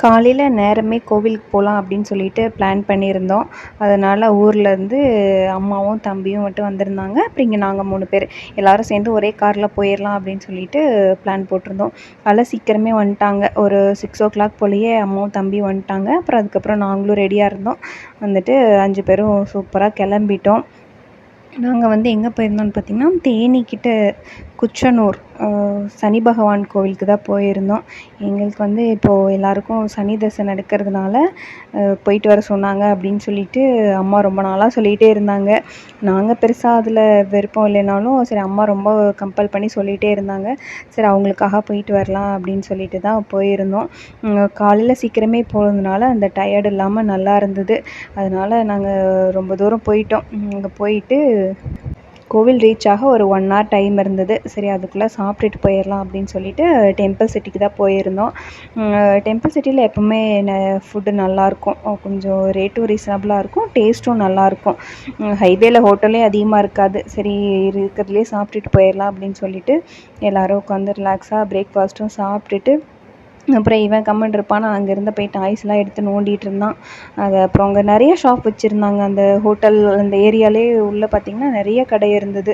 காலையில் நேரமே கோவிலுக்கு போகலாம் அப்படின்னு சொல்லிட்டு பிளான் பண்ணியிருந்தோம். அதனால் ஊர்லேருந்து அம்மாவும் தம்பியும் மட்டும் வந்திருந்தாங்க. அப்புறம் இங்கே நாங்கள் 3 பேர் எல்லோரும் சேர்ந்து ஒரே காரில் போயிடலாம் அப்படின்னு சொல்லிட்டு பிளான் போட்டிருந்தோம். அதெல்லாம் சீக்கிரமே வந்துட்டாங்க. ஒரு 6:00 போலயே அம்மாவும் தம்பியும் வந்துட்டாங்க. அப்புறம் அதுக்கப்புறம் நாங்களும் ரெடியாக இருந்தோம். வந்துட்டு 5 பேரும் சூப்பராக கிளம்பிட்டோம். நாங்கள் வந்து எங்கே போயிருந்தோம்னு பார்த்திங்கன்னா, தேனிக்கிட்ட குச்சனூர் சனி பகவான் கோவிலுக்கு தான் போயிருந்தோம். எங்களுக்கு வந்து இப்போது எல்லாருக்கும் சனி தசை நடக்கிறதுனால போயிட்டு வர சொன்னாங்க அப்படின்னு சொல்லிட்டு அம்மா ரொம்ப நாளாக சொல்லிகிட்டே இருந்தாங்க. நாங்கள் பெருசாக அதில் விருப்பம் இல்லைனாலும் சரி, அம்மா ரொம்ப கம்பல் பண்ணி சொல்லிகிட்டே இருந்தாங்க. சரி, அவங்களுக்காக போயிட்டு வரலாம் அப்படின்னு சொல்லிட்டு தான் போயிருந்தோம். காலையில் சீக்கிரமே போனதுனால அந்த டயர்டு இல்லாமல் நல்லா இருந்தது. அதனால் நாங்கள் ரொம்ப தூரம் போயிட்டோம். அங்கே போயிட்டு கோவில் ரீச் ஆக ஒரு 1 hour டைம் இருந்தது. சரி, அதுக்குள்ளே சாப்பிட்டுட்டு போயிடலாம் அப்படின்னு சொல்லிட்டு டெம்பிள் சிட்டிக்கு தான் போயிருந்தோம். டெம்பிள் சிட்டியில் எப்போவுமே ஃபுட்டு நல்லாயிருக்கும். கொஞ்சம் ரேட்டும் ரீசனபிளாக இருக்கும், டேஸ்ட்டும் நல்லாயிருக்கும். ஹைவேல ஹோட்டலே அதிகமாக இருக்காது. சரி, இருக்கிறதுலே சாப்பிட்டுட்டு போயிடலாம் அப்படின்னு சொல்லிட்டு எல்லோரும் உட்காந்து ரிலாக்ஸாக பிரேக்ஃபாஸ்ட்டும் சாப்பிட்டுட்டு அப்புறம் இவன் கம்முன்னு இருப்பான். நான் அங்கேருந்து போய் டாய்ஸ்லாம் எடுத்து நோண்டிகிட்டு இருந்தான். அது அப்புறம் அங்கே நிறைய ஷாப் வச்சுருந்தாங்க. அந்த ஹோட்டல் அந்த ஏரியாலே உள்ளே பார்த்திங்கன்னா நிறைய கடை இருந்தது.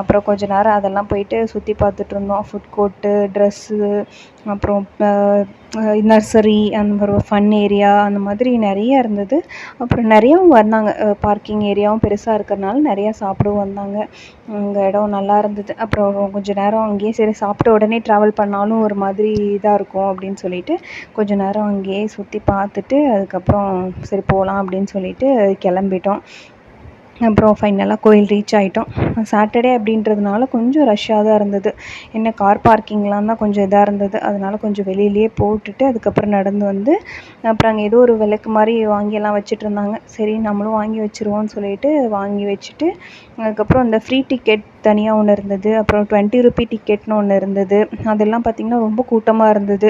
அப்புறம் கொஞ்ச நேரம் அதெல்லாம் போயிட்டு சுற்றி பார்த்துட்டு இருந்தோம். ஃபுட் கோர்ட்டு, ட்ரெஸ்ஸு, அப்புறம் நர்சரி, அந்த ஒரு ஃபன் ஏரியா, அந்த மாதிரி நிறைய இருந்தது. அப்புறம் நிறையாவும் வந்தாங்க. பார்க்கிங் ஏரியாவும் பெருசாக இருக்கிறனால நிறையா சாப்பிடவும் வந்தாங்க. அங்கே இடம் நல்லா இருந்தது. அப்புறம் கொஞ்சம் நேரம் அங்கேயே சரி, சாப்பிட்ட உடனே ட்ராவல் பண்ணாலும் ஒரு மாதிரி இதாக இருக்கும் அப்படின்னு சொல்லிட்டு கொஞ்சம் நேரம் அங்கேயே சுற்றி பார்த்துட்டு அதுக்கப்புறம் சரி போகலாம் அப்படின்னு சொல்லிட்டு கிளம்பிட்டோம். அப்புறம் ஃபைனலாக கோயில் ரீச் ஆகிட்டோம். சாட்டர்டே அப்படின்றதுனால கொஞ்சம் ரஷ்ஷாக தான் இருந்தது. என்ன கார் பார்க்கிங்லாம் தான் கொஞ்சம் இதாக இருந்தது. அதனால் கொஞ்சம் வெளியிலேயே போட்டுட்டு அதுக்கப்புறம் நடந்து வந்து அப்புறம் அங்கே ஏதோ ஒரு விளக்கு மாதிரி வாங்கியெல்லாம் வச்சுட்ருந்தாங்க. சரி, நம்மளும் வாங்கி வச்சுருவோம்னு சொல்லிட்டு வாங்கி வச்சுட்டு அதுக்கப்புறம் அந்த ஃப்ரீ டிக்கெட் தனியாக ஒன்று இருந்தது. அப்புறம் 20 ரூபி டிக்கெட்னு ஒன்று இருந்தது. அதெல்லாம் பார்த்திங்கன்னா ரொம்ப கூட்டமாக இருந்தது.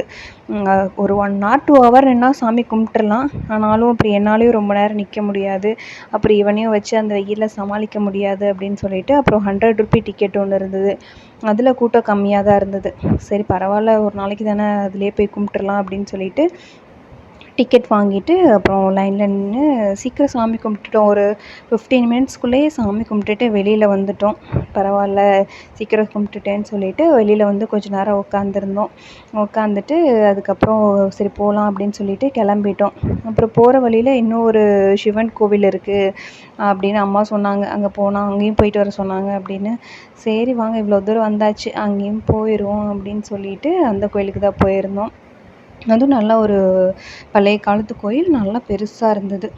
ஒரு 1 hour 2 hour நின்னா சாமி கும்பிட்டுறலாம். ஆனாலும் அப்படி என்னாலேயும் ரொம்ப நேரம் நிற்க முடியாது. அப்புறம் இவனையும் வச்சு அந்த வெயிலில் சமாளிக்க முடியாது அப்படின்னு சொல்லிட்டு அப்புறம் 100 ரூபி டிக்கெட் ஒன்று இருந்தது. அதில் கூட்டம் கம்மியாக தான் இருந்தது. சரி, பரவாயில்ல, ஒரு நாளைக்கு தானே அதிலே போய் கும்பிட்டுறலாம் அப்படின்னு சொல்லிட்டு டிக்கெட் வாங்கிட்டு அப்புறம் லைனில் நின்று சீக்கிரம் சாமி கும்பிட்டுட்டோம். ஒரு 15 மினிட்ஸ்க்குள்ளேயே சாமி கும்பிட்டுட்டு வெளியில் வந்துட்டோம். பரவாயில்ல, சீக்கிரம் கும்பிட்டுட்டேன்னு சொல்லிட்டு வெளியில் வந்து கொஞ்சம் நேரம் உட்காந்துட்டு அதுக்கப்புறம் சரி போகலாம் அப்படின்னு சொல்லிட்டு கிளம்பிட்டோம். அப்புறம் போகிற வழியில் இன்னும் ஒரு சிவன் கோவில் இருக்குது அப்படின்னு அம்மா சொன்னாங்க. அங்கே போனால் அங்கேயும் போயிட்டு வர சொன்னாங்க அப்படின்னு. சரி வாங்க, இவ்வளோ தூரம் வந்தாச்சு, அங்கேயும் போயிடுவோம் அப்படின்னு சொல்லிட்டு அந்த கோயிலுக்கு தான் போயிருந்தோம். அதுவும் நல்லா ஒரு பழைய காலத்து கோயில், நல்லா பெருசாக இருந்தது.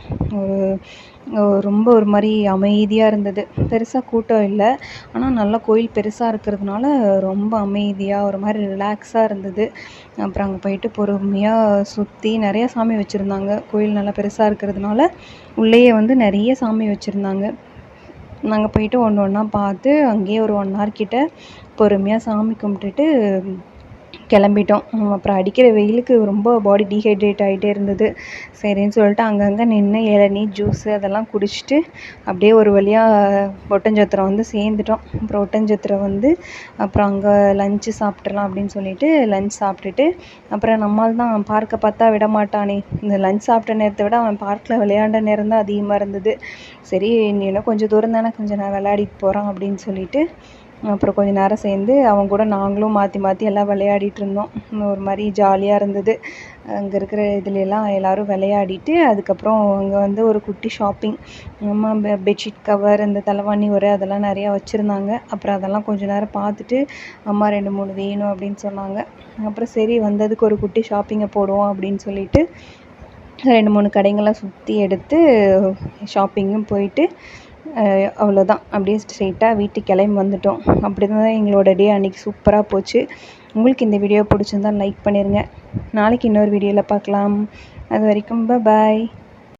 ரொம்ப ஒரு மாதிரி அமைதியாக இருந்தது. பெருசாக கூட்டம் இல்லை, ஆனால் நல்லா கோயில் பெருசாக இருக்கிறதுனால ரொம்ப அமைதியாக ஒரு மாதிரி ரிலாக்ஸாக இருந்தது. அப்புறம் அங்கே போயிட்டு பொறுமையாக சுற்றி நிறையா சாமி வச்சுருந்தாங்க. கோயில் நல்லா பெருசாக இருக்கிறதுனால உள்ளேயே வந்து நிறைய சாமி வச்சுருந்தாங்க. நாங்கள் போயிட்டு ஒன்று ஒன்றா பார்த்து அங்கேயே ஒரு 1 hour கிட்ட பொறுமையாக சாமி கும்பிட்டுட்டு கிளம்பிட்டோம். அப்புறம் அடிக்கிற வெயிலுக்கு ரொம்ப பாடி டீஹைட்ரேட் ஆகிட்டே இருந்தது. சரின்னு சொல்லிட்டு அங்கங்கே நின்று இளநீ, ஜூஸு அதெல்லாம் குடிச்சிட்டு அப்படியே ஒரு வழியாக ஒட்டஞ்சத்திரம் வந்து சேர்ந்துட்டோம். அப்புறம் ஒட்டஞ்சத்திரம் வந்து அப்புறம் அங்கே லஞ்சு சாப்பிட்றலாம் அப்படின்னு சொல்லிட்டு லஞ்ச் சாப்பிட்டுட்டு அப்புறம் நம்மால் தான் பார்க்கை பார்த்தா விட மாட்டானே, இந்த லஞ்ச் சாப்பிட்ட நேரத்தை விட அவன் பார்க்கில் விளையாண்ட நேரம் தான் அதிகமாக இருந்தது. சரி, இன்னும் கொஞ்சம் தூரம் தானே, கொஞ்சம் நான் விளையாடிட்டு போகிறான் அப்படின்னு சொல்லிட்டு அப்புறம் கொஞ்சம் நேரம் சேர்ந்து அவங்க கூட நாங்களும் மாற்றி மாற்றி எல்லாம் விளையாடிட்டு இருந்தோம். ஒரு மாதிரி ஜாலியாக இருந்தது. அங்கே இருக்கிற இதுலெல்லாம் எல்லோரும் விளையாடிட்டு அதுக்கப்புறம் அங்கே வந்து ஒரு குட்டி ஷாப்பிங், அம்மா பெட்ஷீட் கவர், இந்த தலைவாணி உரை அதெல்லாம் நிறையா வச்சுருந்தாங்க. அப்புறம் அதெல்லாம் கொஞ்சம் நேரம் பார்த்துட்டு அம்மா 2 3 வேணும் அப்படின்னு சொன்னாங்க. அப்புறம் சரி, வந்ததுக்கு ஒரு குட்டி ஷாப்பிங்கை போடுவோம் அப்படின்னு சொல்லிட்டு 2 3 கடைங்கள்லாம் சுற்றி எடுத்து ஷாப்பிங்கும் போயிட்டு அவ்வளோதான், அப்படியே ஸ்ட்ரெயிட்டாக வீட்டுக்கு கிளம்பி வந்துட்டோம். அப்படி தான் எங்களோட டே அன்றைக்கி சூப்பராக போச்சு. உங்களுக்கு இந்த வீடியோ பிடிச்சிருந்தா லைக் பண்ணிடுங்க. நாளைக்கு இன்னொரு வீடியோவில் பார்க்கலாம். அது வரைக்கும் பாய்.